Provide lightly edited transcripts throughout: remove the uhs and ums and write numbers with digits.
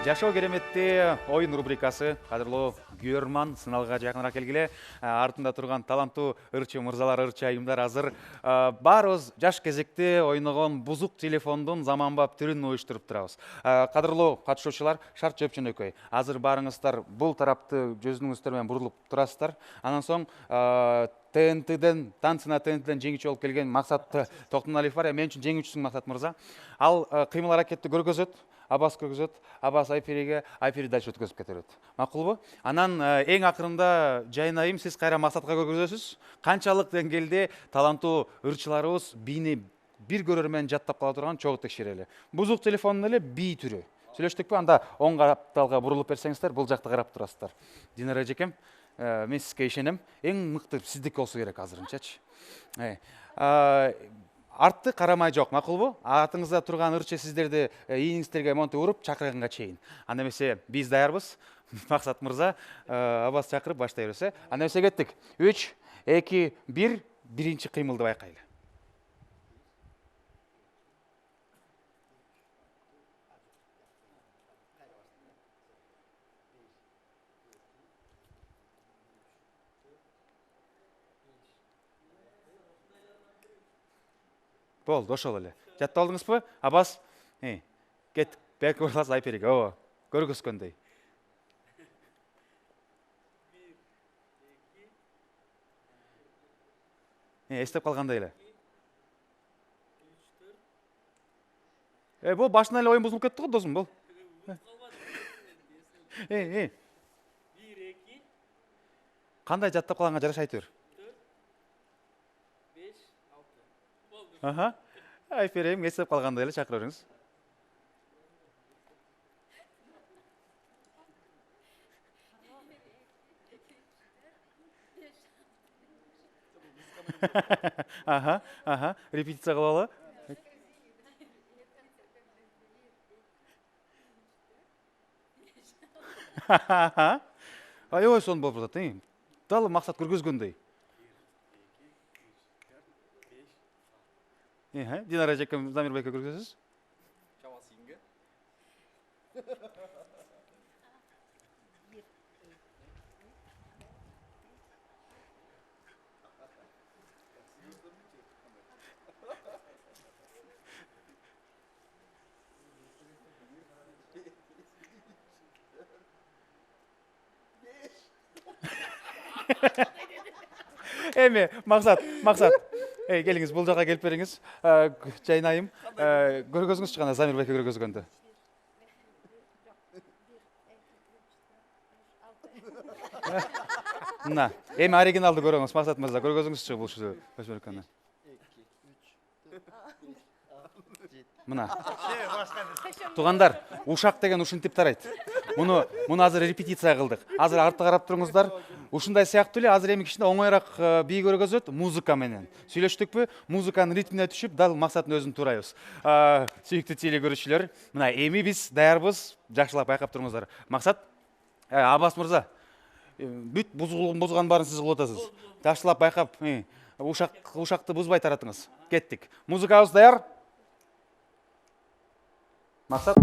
Жашоо кереметте оюн рубрикасы кадырлуу көрөрман сыналга жакыныраак келгиле. Артында турган таланттуу ырчы мырзалар, ырчы айымдар азыр баарыбыз жаш кезекте ойногон бузук телефондун заманбап түрүн уюштуруп турабыз. Кадырлуу катышуучулар, Шарт Жөпчөнөкөй, азыр баарыңыздар бул тарапты жүзүңүздөр менен бурулуп турасыздар. Анан соң ТНТден, танцына ТНТден жеңүүчү болуп келген Максат Токтоналиев бар. Мен үчүн жеңүүчүсүң Максат мырза. Ал кыймыл аракетти көргөзөт, Абас көргөзөт, Абас Айфериге, Айфери дальше өткөзүп кетет. Макулбу? Анан эң акырында Жайнайым, сиз кайра Максатка көргөзөсүз. Канчалык деңгээлде таланттуу ырчыларыбыз бийни бир көрөрмөн жаттап кала турган чогуу текшерели. Бузук телефондун эле бий түрү. Сүйлөштүкпү? Анда оң капталга бурулуп берсеңиздер, бул жакта карап турасыздар. Динара эжекем, мен сизге ишенем. Эң мыкты сиздики болсо керек азырынчачы. Артты карамай жок, макулбу? Атыңызда турган ырчы сиздерди ийиңиздерге монтип уруп чакырганга чейин. Анда эмесе биз даярбыз. Максат мырза, Абас чакырып баштай берсе. Анда эмесе кеттик. 3, 2, 1, биринчи кыймылды байкайлы. Болду, ошол эле. Жаттап алдыңызбы? Абас, кеттик. Бек урлас Айферик. Ооба, көргөзгөндөй. Эстеп калгандай эле. Бул башынан эле оюн бузулуп кетти го, досум, бул. 1, 2. Кандай жаттап калганга жараша айтып бер. 5, 6. Айферим эстеп калгандай эле чакыра бериңиз. Репетиция кылалы. Ой, сон болуп атат, Дал Максат көргөзгөндөй. Динара эжекем, Замирбекке көргөзөсүз. Чамасыңга. Эми, Максат. Келиңиз, бул жака келип бериңиз. Жайнайым, көргөзүңүзчү гана Замирбекке көргөзгөндө. Мына, эми оригиналды көрөңүз, Максат мырза, көргөзүңүзчү бул Замирбекке. Мына. Тугандар, ушак деген ушинтип тарайт. Муну азыр репетиция кылдык. Азыр артты карап туруңуздар. Ушундай сыяктуу эле азыр эми кичине оңоюраак бий көргөзөт музыка менен. Сүйлөштүкпү? Музыканын ритмине түшүп, дал Максаттын өзүн турайбыз. Сүйүктүү теле көрүүчүлөр, мына эми биз даярбыз. Жакшылап байкап туруңуздар. Максат, Абас мырза, бүт бузган баарын сиз кылып атасыз. Жакшылап байкап, ушакты бузбай таратыңыз. Кеттик. Музыкабыз даяр? Максат.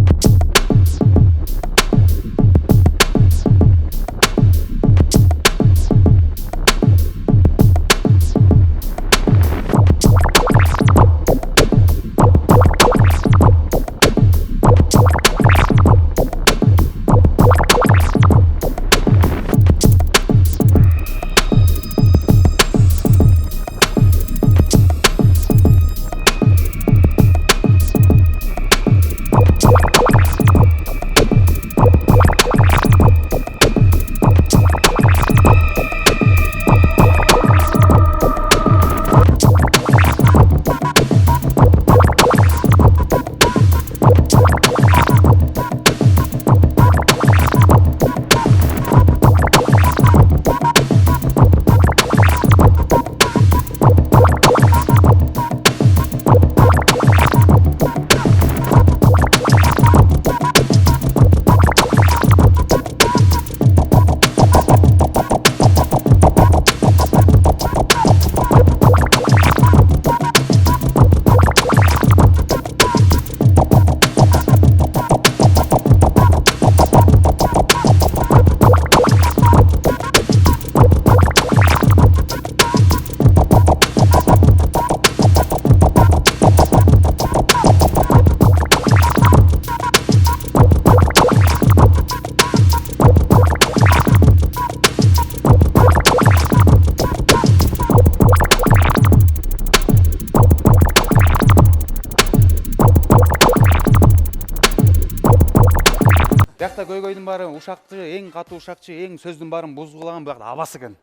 Биякта көйгөйдүн баары ушакчы, эң катуу ушакчы, эң сөздүн баарын бузгулаган биякта абасы экен.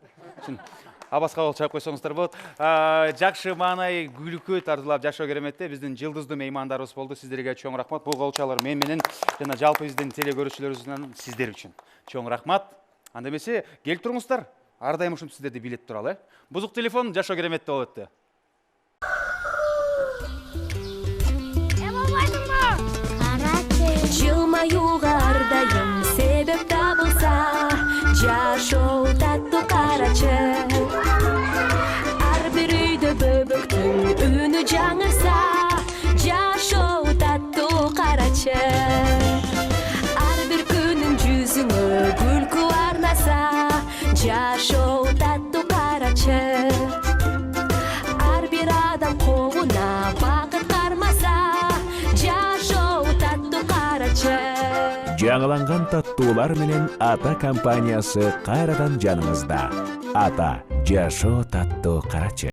Абаска бол чыгып койсоңуздар болот. Жакшы маанай күлкү тартуулап жашоо кереметте биздин жылдыздуу меймандарыбыз болду. Сиздерге чоң рахмат. Бул колчалар мен менен жана жалпы биздин теле көрүүчүлөрүбүздүн сиздер үчүн. Чоң рахмат. Анда эмесе келип туруңуздар. Ар дайым ушинтип сиздерди билет туралы. Бузук телефон жашоо кереметте болот өттү. Жылмаюга ар дайым себеп табылса, жашоо таттуу карачы. Ар бир үйдө бөбөктүн үнү жаңырса, жашоо таттуу карачы. Ар бир күнүң жүзүңө күлкү арнаса, жашоо таттуу карачы. Ар бир адам колуна бакыт кармаса, жашоо таттуу карачы. Жаңыланган таттуулар менен Ата компаниясы кайрадан жаныңызда. Ата жашоо таттуу карачы.